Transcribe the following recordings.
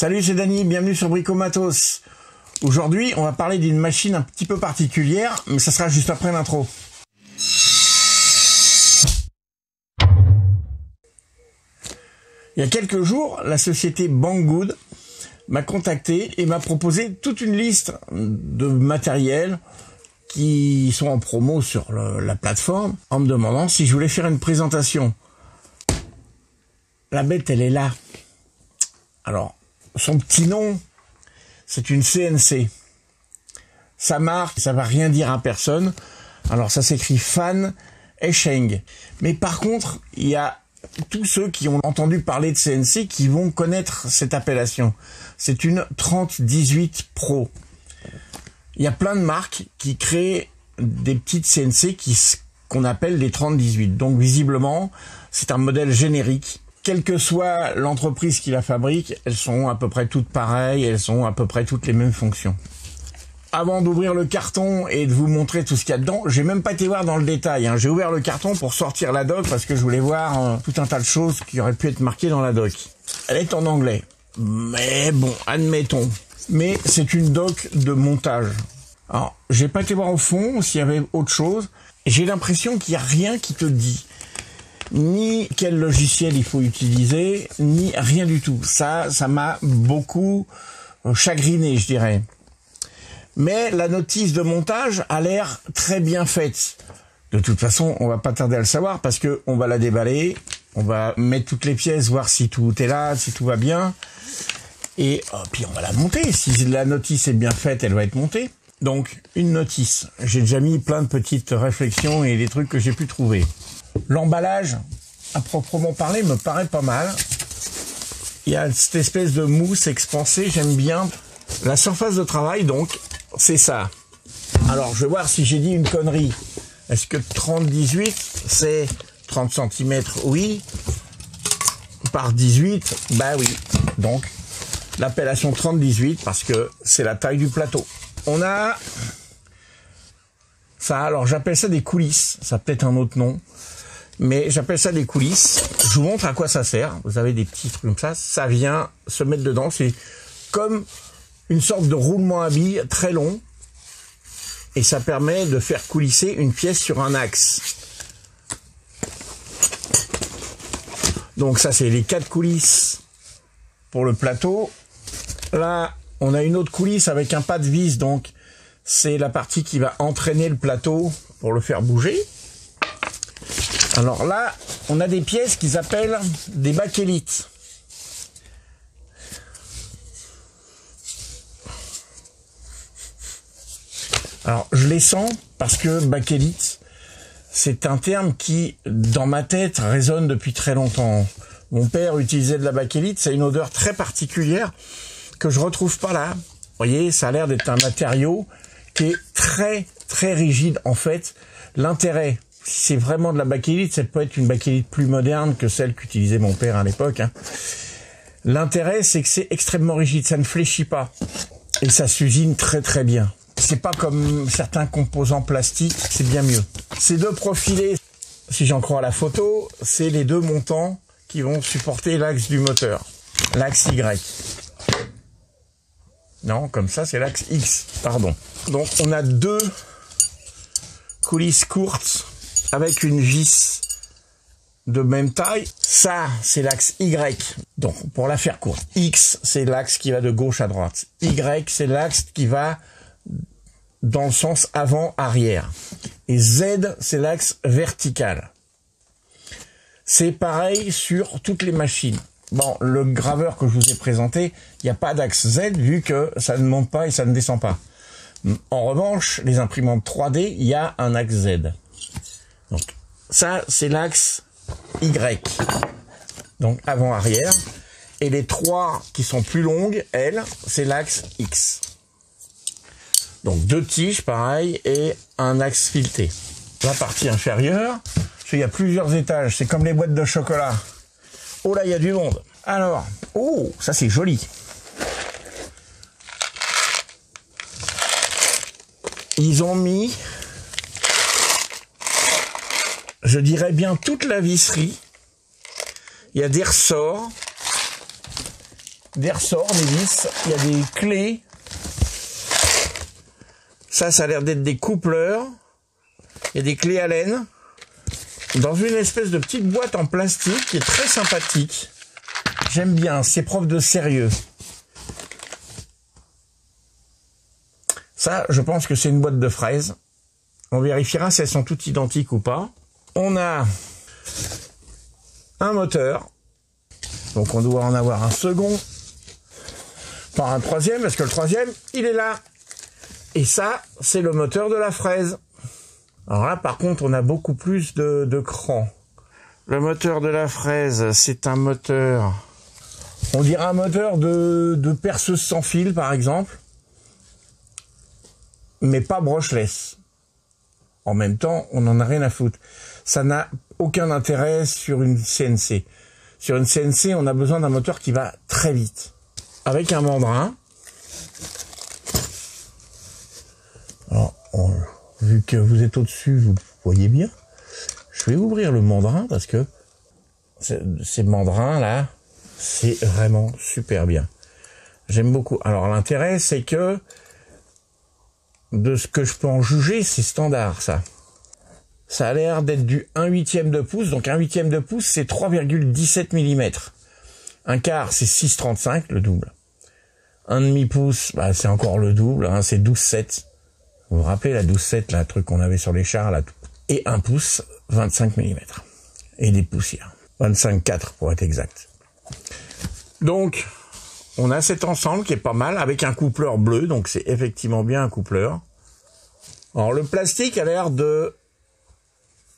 Salut, c'est Dany, bienvenue sur Bricomatos. Aujourd'hui, on va parler d'une machine un petit peu particulière, mais ça sera juste après l'intro. Il y a quelques jours, la société Banggood m'a contacté et m'a proposé toute une liste de matériel qui sont en promo sur la plateforme, en me demandant si je voulais faire une présentation. La bête, elle est là. Alors, son petit nom, c'est une CNC. Sa marque, ça va rien dire à personne. Alors, ça s'écrit Fan Escheng. Mais par contre, il y a tous ceux qui ont entendu parler de CNC qui vont connaître cette appellation. C'est une 3018 Pro. Il y a plein de marques qui créent des petites CNC qu'on appelle les 3018. Donc visiblement, c'est un modèle générique. Quelle que soit l'entreprise qui la fabrique, elles sont à peu près toutes pareilles, elles ont à peu près toutes les mêmes fonctions. Avant d'ouvrir le carton et de vous montrer tout ce qu'il y a dedans, j'ai même pas été voir dans le détail, hein. J'ai ouvert le carton pour sortir la doc parce que je voulais voir tout un tas de choses qui auraient pu être marquées dans la doc. Elle est en anglais, mais bon, admettons. Mais c'est une doc de montage. Alors, j'ai pas été voir au fond s'il y avait autre chose. J'ai l'impression qu'il y a rien qui te dit ni quel logiciel il faut utiliser, ni rien du tout. Ça m'a beaucoup chagriné, je dirais. Mais la notice de montage a l'air très bien faite. De toute façon, on va pas tarder à le savoir parce que on va la déballer, on va mettre toutes les pièces, voir si tout est là, si tout va bien. Et puis on va la monter. Si la notice est bien faite, elle va être montée. Donc, une notice. J'ai déjà mis plein de petites réflexions et des trucs que j'ai pu trouver. L'emballage, à proprement parler, me paraît pas mal. Il y a cette espèce de mousse expansée, j'aime bien. La surface de travail, donc, c'est ça. Alors, je vais voir si j'ai dit une connerie. Est-ce que 30-18, c'est 30 cm? Oui. Par 18, bah oui. Donc, l'appellation 30-18, parce que c'est la taille du plateau. On a ça, alors j'appelle ça des coulisses, ça a peut-être un autre nom, mais j'appelle ça des coulisses. Je vous montre à quoi ça sert. Vous avez des petits trucs comme ça vient se mettre dedans, c'est comme une sorte de roulement à billes très long, et ça permet de faire coulisser une pièce sur un axe. Donc ça, c'est les 4 coulisses pour le plateau. Là, on a une autre coulisse avec un pas de vis, donc c'est la partie qui va entraîner le plateau pour le faire bouger. Alors là, on a des pièces qu'ils appellent des bakélite. Alors, je les sens parce que bakélite, c'est un terme qui, dans ma tête, résonne depuis très longtemps. Mon père utilisait de la bakélite, c'est une odeur très particulière que je retrouve pas là. Vous voyez, ça a l'air d'être un matériau qui est très très rigide. En fait, l'intérêt, si c'est vraiment de la bakélite, ça peut être une bakélite plus moderne que celle qu'utilisait mon père à l'époque, hein. L'intérêt, c'est que c'est extrêmement rigide, ça ne fléchit pas et ça s'usine très très bien. C'est pas comme certains composants plastiques, c'est bien mieux. Ces deux profilés, si j'en crois la photo, c'est les deux montants qui vont supporter l'axe du moteur, l'axe Y. Non, comme ça, c'est l'axe X, pardon. Donc, on a deux coulisses courtes avec une vis de même taille. Ça, c'est l'axe Y. Donc, pour la faire courte, X, c'est l'axe qui va de gauche à droite. Y, c'est l'axe qui va dans le sens avant-arrière. Et Z, c'est l'axe vertical. C'est pareil sur toutes les machines. Bon, le graveur que je vous ai présenté, il n'y a pas d'axe Z vu que ça ne monte pas et ça ne descend pas. En revanche, les imprimantes 3D, il y a un axe Z. Donc, ça, c'est l'axe Y. Donc, avant-arrière. Et les trois qui sont plus longues, elles, c'est l'axe X. Donc, deux tiges, pareil, et un axe fileté. La partie inférieure, il y a plusieurs étages. C'est comme les boîtes de chocolat. Oh là, il y a du monde. Alors, oh, ça c'est joli. Ils ont mis, je dirais bien toute la visserie. Il y a des ressorts. des ressorts, des vis, il y a des clés. Ça a l'air d'être des coupleurs. Il y a des clés Allen. Dans une espèce de petite boîte en plastique qui est très sympathique. J'aime bien, c'est preuve de sérieux. Ça, je pense que c'est une boîte de fraises. On vérifiera si elles sont toutes identiques ou pas. On a un moteur. Donc on doit en avoir un second. Pas un troisième, parce que le troisième, il est là. Et ça, c'est le moteur de la fraise. Alors là, par contre, on a beaucoup plus de cran. Le moteur de la fraise, c'est un moteur... On dirait un moteur de perceuse sans fil, par exemple. Mais pas brushless. En même temps, on n'en a rien à foutre. Ça n'a aucun intérêt sur une CNC. Sur une CNC, on a besoin d'un moteur qui va très vite. Avec un mandrin. Alors, vu que vous êtes au-dessus, vous voyez bien. Je vais ouvrir le mandrin parce que ces mandrins là, c'est vraiment super bien. J'aime beaucoup. Alors l'intérêt, c'est que de ce que je peux en juger, c'est standard ça. Ça a l'air d'être du 1/8 de pouce. Donc 1/8 de pouce, c'est 3,17 mm. Un quart, c'est 6,35, le double. 1/2 pouce, bah, c'est encore le double, hein, c'est 12,7. Vous vous rappelez la 12,7, là, le truc qu'on avait sur les chars, là. Et 1 pouce, 25 mm. Et des poussières. 25,4 pour être exact. Donc, on a cet ensemble qui est pas mal, avec un coupleur bleu, donc c'est effectivement bien un coupleur. Alors, le plastique a l'air de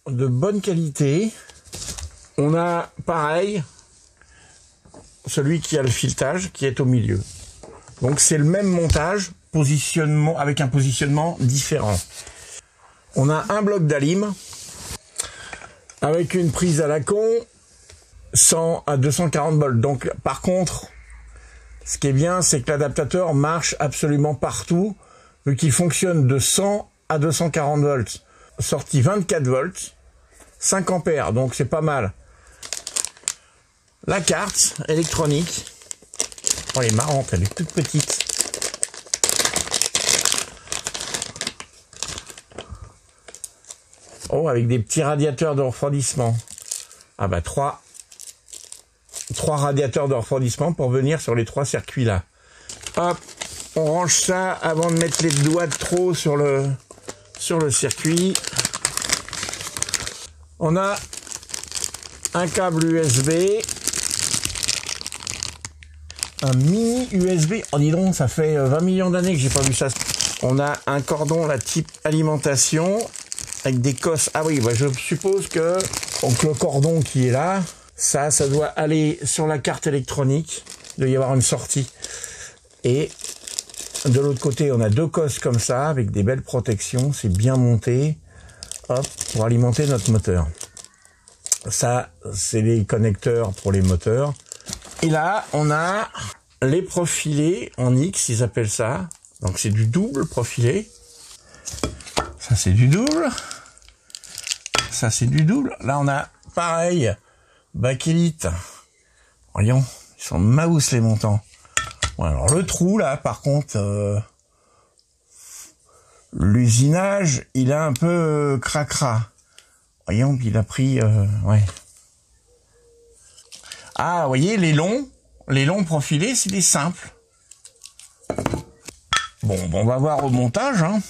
bonne qualité. On a, pareil, celui qui a le filetage, qui est au milieu. Donc, c'est le même montage, positionnement, avec un positionnement différent. On a un bloc d'alim, avec une prise à la con, 100 à 240 volts. Donc, par contre, ce qui est bien, c'est que l'adaptateur marche absolument partout, vu qu'il fonctionne de 100 à 240 volts. Sortie 24 volts, 5 ampères, donc c'est pas mal. La carte électronique, oh, elle est marrante, elle est toute petite. Oh, avec des petits radiateurs de refroidissement. Ah bah, trois radiateurs de refroidissement pour venir sur les 3 circuits là. Hop, on range ça avant de mettre les doigts de trop sur le circuit. On a un câble USB, un mini USB. Oh, dis donc, ça fait 20 millions d'années que j'ai pas vu ça. On a un cordon là type alimentation avec des cosses. Ah oui, bah je suppose que donc le cordon qui est là, ça doit aller sur la carte électronique. Il doit y avoir une sortie. Et de l'autre côté, on a 2 cosses comme ça avec des belles protections. C'est bien monté. Hop, pour alimenter notre moteur. Ça, c'est les connecteurs pour les moteurs. Et là, on a les profilés en X, ils appellent ça. Donc c'est du double profilé. Ça c'est du double. Ça c'est du double. Là on a pareil, bakélite. Voyons, ils sont mouse les montants. Bon, alors le trou là, par contre, l'usinage, il a un peu cracra. Voyons, il a pris, ouais. Ah, vous voyez, les longs profilés, c'est des simples. Bon, on va voir au montage, hein.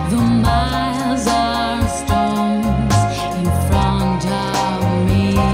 The miles are stones in front of me.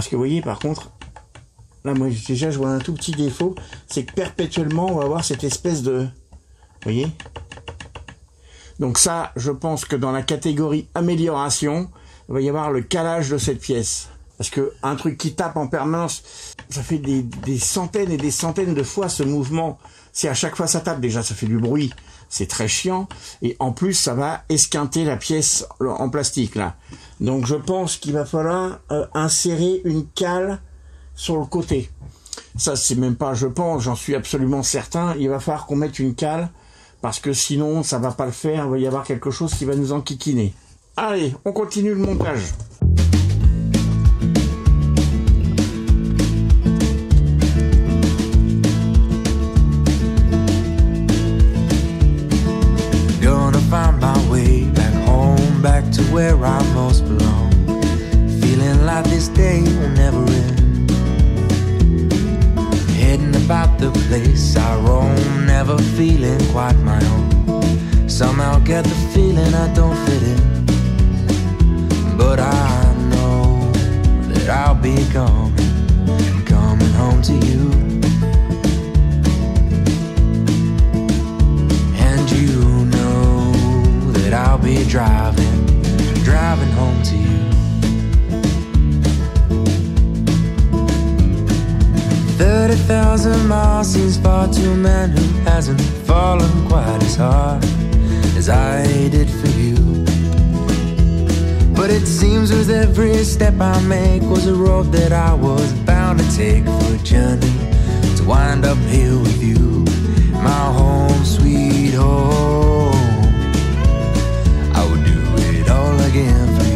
Parce que vous voyez, par contre, là, moi, déjà, je vois un tout petit défaut. C'est que perpétuellement, on va avoir cette espèce de... Vous voyez? Donc ça, je pense que dans la catégorie amélioration, il va y avoir le calage de cette pièce. Parce que un truc qui tape en permanence, ça fait des centaines et des centaines de fois ce mouvement. Si à chaque fois ça tape, déjà ça fait du bruit, c'est très chiant. Et en plus, ça va esquinter la pièce en plastique là. Donc je pense qu'il va falloir insérer une cale sur le côté. Ça, c'est même pas je pense, j'en suis absolument certain. Il va falloir qu'on mette une cale. Parce que sinon, ça va pas le faire, il va y avoir quelque chose qui va nous enquiquiner. Allez, on continue le montage. Gonna find my way back home, back to where I most belong. Feeling like this day will never end. Heading about the place I roam, never feeling quite my own. Somehow get the feeling I don't fit in, but I know that I'll be coming home to you. And you know that I'll be driving home to you. 30,000 miles seems far to a man who hasn't fallen quite as hard as I did for you. But it seems with every step I make was a road that I was bound to take for a journey to wind up here with you, my home, sweet home. I would do it all again for you.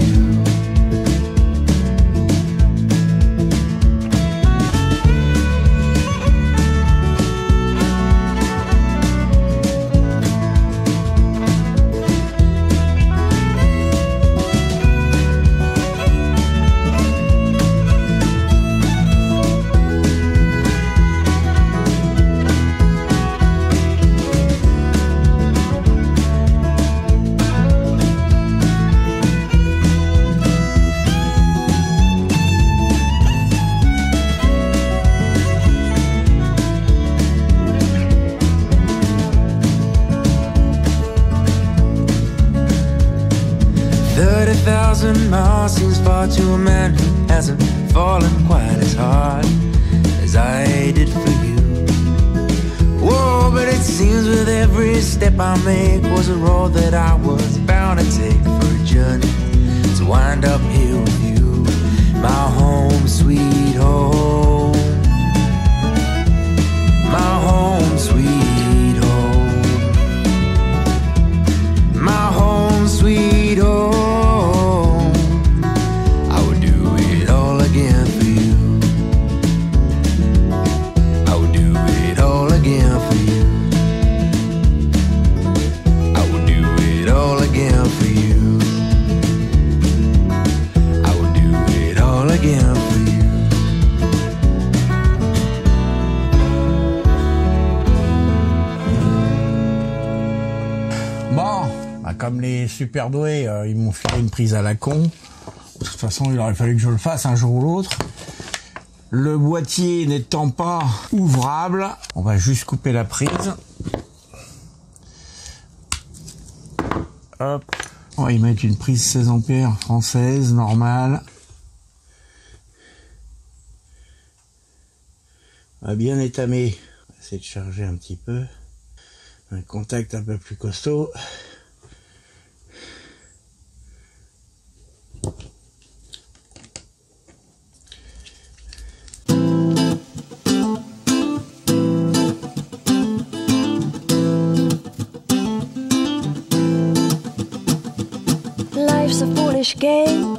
Miles seems far to a man who hasn't fallen quite as hard as I did for you. Whoa, but it seems with every step I make was a road that I was bound to take for a journey to wind up here with you, my home, sweet home, my home, sweet home, my home, sweet home. Comme les super doués, ils m'ont filé une prise à la con. De toute façon, il aurait fallu que je le fasse un jour ou l'autre. Le boîtier n'étant pas ouvrable, on va juste couper la prise. Hop. On va y mettre une prise 16 ampères française, normale. On va bien étamer. On va essayer de charger un petit peu. Un contact un peu plus costaud. Life's a foolish game.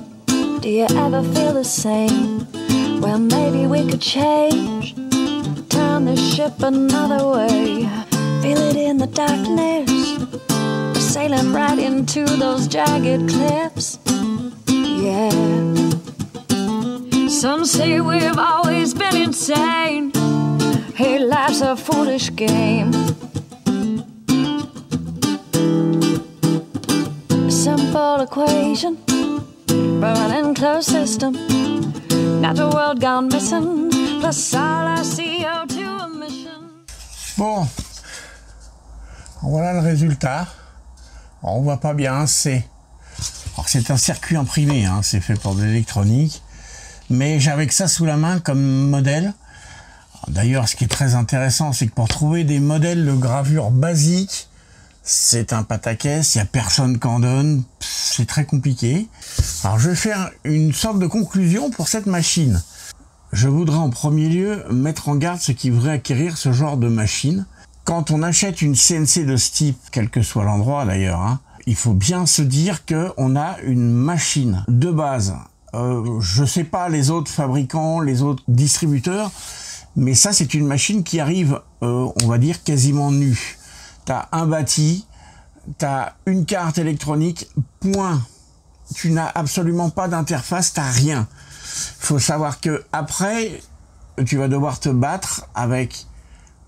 Do you ever feel the same? Well, maybe we could change, turn the ship another way. Feel it in the darkness, sailing right into those jagged cliffs. Yeah. Some say we've always been insane. Hey, life's a foolish game. Simple equation, burning closed system. Got the world gone missing, plus all our CO2 emissions. Bon, voilà le résultat. On voit pas bien, c'est un circuit imprimé, hein, c'est fait pour de l'électronique, mais j'avais que ça sous la main comme modèle. D'ailleurs, ce qui est très intéressant, c'est que pour trouver des modèles de gravure basiques, c'est un pataquès, il n'y a personne qui en donne, c'est très compliqué. Alors je vais faire une sorte de conclusion pour cette machine. Je voudrais en premier lieu mettre en garde ceux qui voudraient acquérir ce genre de machine. Quand on achète une CNC de ce type, quel que soit l'endroit d'ailleurs, hein, il faut bien se dire qu'on a une machine de base. Je sais pas les autres fabricants, les autres distributeurs, mais ça c'est une machine qui arrive, on va dire, quasiment nue. T'as un bâti, t'as une carte électronique, point. Tu n'as absolument pas d'interface, t'as rien. Faut savoir que après, tu vas devoir te battre avec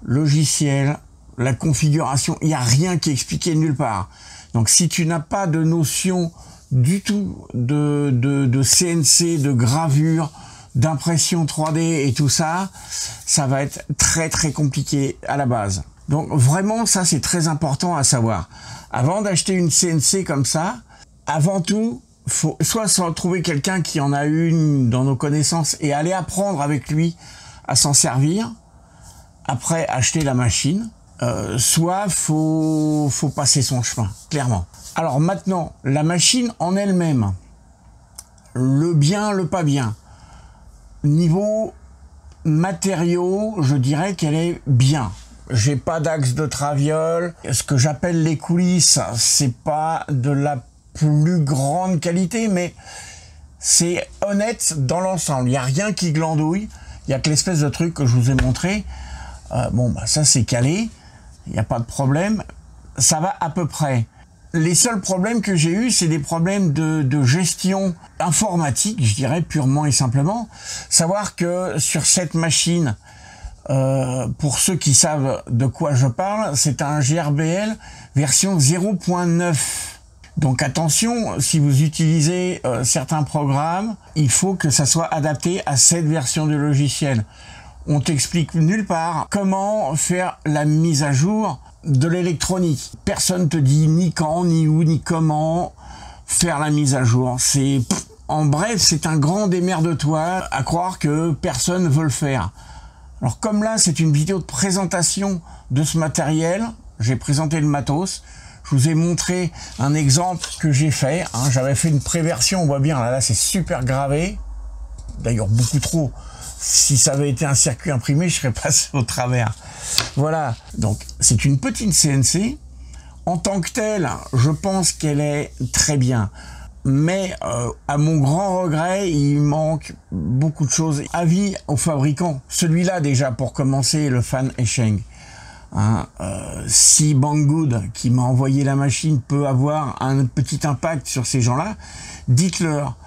logiciel, la configuration. Il n'y a rien qui est expliqué nulle part. Donc si tu n'as pas de notion du tout de CNC, de gravure, d'impression 3D et tout ça, ça va être très très compliqué à la base. Donc vraiment, ça c'est très important à savoir. Avant d'acheter une CNC comme ça, avant tout, faut soit trouver quelqu'un qui en a une dans nos connaissances et aller apprendre avec lui à s'en servir. Après, acheter la machine. Soit faut passer son chemin, clairement. Alors maintenant, la machine en elle-même, le bien, le pas bien. Niveau matériaux, je dirais qu'elle est bien. J'ai pas d'axe de traviole. Ce que j'appelle les coulisses, c'est pas de la plus grande qualité, mais c'est honnête dans l'ensemble. Il n'y a rien qui glandouille. Il y a que l'espèce de truc que je vous ai montré. Bon, bah ça c'est calé. Il n'y a pas de problème. Ça va à peu près. Les seuls problèmes que j'ai eus, c'est des problèmes de gestion informatique, je dirais purement et simplement. Savoir que sur cette machine, pour ceux qui savent de quoi je parle, c'est un GRBL version 0.9. Donc attention, si vous utilisez certains programmes, il faut que ça soit adapté à cette version du logiciel. On t'explique nulle part comment faire la mise à jour de l'électronique. Personne te dit ni quand, ni où, ni comment faire la mise à jour. En bref, c'est un grand démerde-toi à croire que personne veut le faire. Alors comme là, c'est une vidéo de présentation de ce matériel, j'ai présenté le matos. Je vous ai montré un exemple que j'ai fait. Hein. J'avais fait une préversion, on voit bien, là c'est super gravé. D'ailleurs, beaucoup trop. Si ça avait été un circuit imprimé, je serais passé au travers. Voilà, donc c'est une petite CNC. En tant que telle, je pense qu'elle est très bien. Mais à mon grand regret, il manque beaucoup de choses. Avis aux fabricants. Celui-là déjà, pour commencer, le Fan Sheng. Hein, si Banggood, qui m'a envoyé la machine, peut avoir un petit impact sur ces gens-là, dites-leur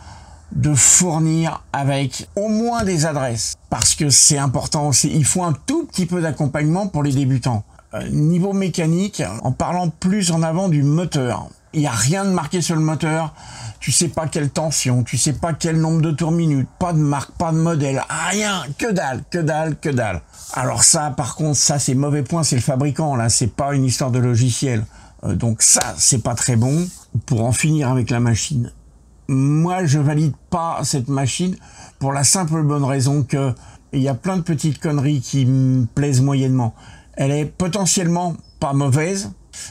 de fournir avec au moins des adresses, parce que c'est important aussi. Il faut un tout petit peu d'accompagnement pour les débutants. Niveau mécanique, en parlant plus en avant du moteur, il n'y a rien de marqué sur le moteur. Tu sais pas quelle tension, tu sais pas quel nombre de tours minutes, pas de marque, pas de modèle, rien, que dalle, que dalle, que dalle. Alors ça, par contre, ça c'est mauvais point, c'est le fabricant, là, c'est pas une histoire de logiciel. Donc ça, c'est pas très bon. Pour en finir avec la machine, moi, je valide pas cette machine pour la simple bonne raison que il y a plein de petites conneries qui me plaisent moyennement. Elle est potentiellement pas mauvaise,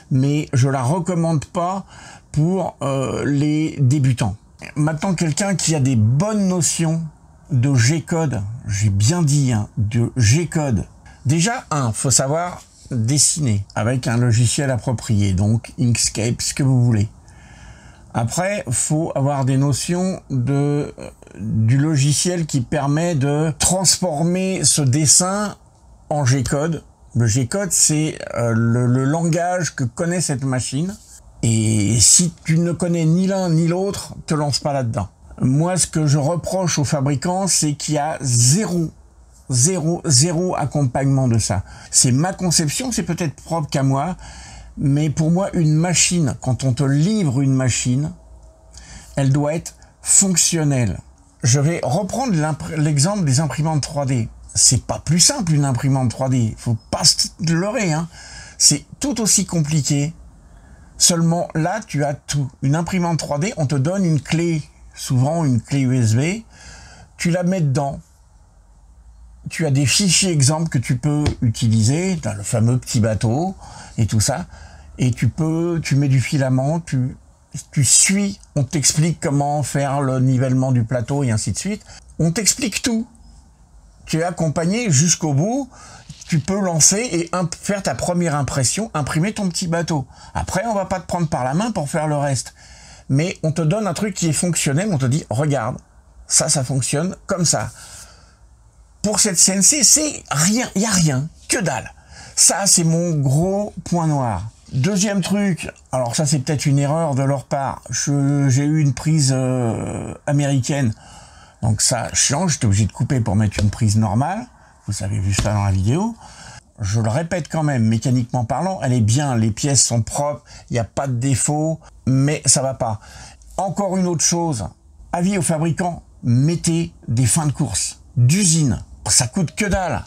mais je la recommande pas pour les débutants. Maintenant, quelqu'un qui a des bonnes notions de G-code, j'ai bien dit, hein, de G-code. Déjà, faut savoir dessiner avec un logiciel approprié, donc Inkscape, ce que vous voulez. Après, faut avoir des notions du logiciel qui permet de transformer ce dessin en G-code. Le G-code, c'est le langage que connaît cette machine. Et si tu ne connais ni l'un ni l'autre, te lance pas là-dedans. Moi, ce que je reproche aux fabricants, c'est qu'il y a zéro accompagnement de ça. C'est ma conception, c'est peut-être propre qu'à moi. Mais pour moi, une machine, quand on te livre une machine, elle doit être fonctionnelle. Je vais reprendre l'exemple des imprimantes 3D. C'est pas plus simple une imprimante 3D. Faut pas se leurrer, hein. C'est tout aussi compliqué. Seulement là, tu as tout. Une imprimante 3D, on te donne une clé, souvent une clé USB. Tu la mets dedans. Tu as des fichiers exemples que tu peux utiliser, dans le fameux petit bateau et tout ça. Et tu mets du filament, tu suis, on t'explique comment faire le nivellement du plateau et ainsi de suite. On t'explique tout. Tu es accompagné jusqu'au bout. Tu peux lancer et faire ta première impression, imprimer ton petit bateau. Après, on va pas te prendre par la main pour faire le reste. Mais on te donne un truc qui est fonctionnel, on te dit, regarde, ça fonctionne comme ça. Pour cette CNC, c'est rien, il n'y a rien, que dalle. Ça, c'est mon gros point noir. Deuxième truc, alors ça c'est peut-être une erreur de leur part, j'ai eu une prise américaine, donc ça change, j'étais obligé de couper pour mettre une prise normale, vous avez vu ça dans la vidéo. Je le répète quand même, mécaniquement parlant, elle est bien, les pièces sont propres, il n'y a pas de défaut, mais ça va pas. Encore une autre chose, avis aux fabricants, mettez des fins de course, d'usine. Ça coûte que dalle.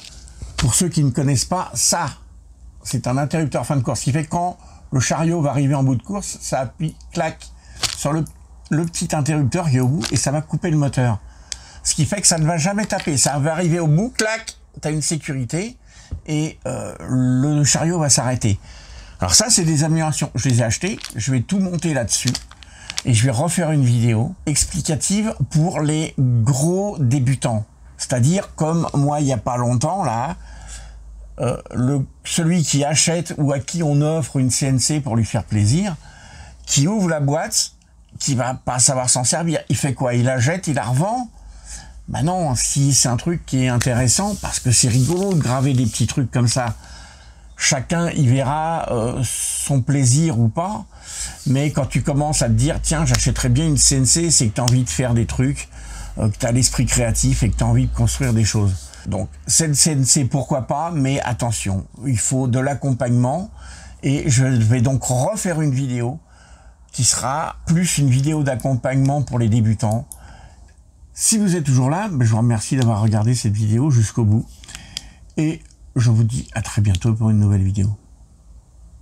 Pour ceux qui ne connaissent pas, ça, c'est un interrupteur fin de course qui fait quand le chariot va arriver en bout de course, ça appuie, clac, sur le petit interrupteur qui est au bout et ça va couper le moteur. Ce qui fait que ça ne va jamais taper. Ça va arriver au bout, clac, tu as une sécurité et le chariot va s'arrêter. Alors ça, c'est des améliorations. Je les ai achetés, je vais tout monter là-dessus et je vais refaire une vidéo explicative pour les gros débutants. C'est-à-dire, comme moi, il n'y a pas longtemps, là, celui qui achète ou à qui on offre une CNC pour lui faire plaisir, qui ouvre la boîte, qui va pas savoir s'en servir. Il fait quoi? Il la jette, il la revend? Ben non, si c'est un truc qui est intéressant, parce que c'est rigolo de graver des petits trucs comme ça. Chacun y verra son plaisir ou pas. Mais quand tu commences à te dire, tiens, j'achèterais bien une CNC, c'est que tu as envie de faire des trucs, que tu as l'esprit créatif et que tu as envie de construire des choses. Donc, cette CNC, pourquoi pas, mais attention, il faut de l'accompagnement. Et je vais donc refaire une vidéo qui sera plus une vidéo d'accompagnement pour les débutants. Si vous êtes toujours là, je vous remercie d'avoir regardé cette vidéo jusqu'au bout. Et je vous dis à très bientôt pour une nouvelle vidéo.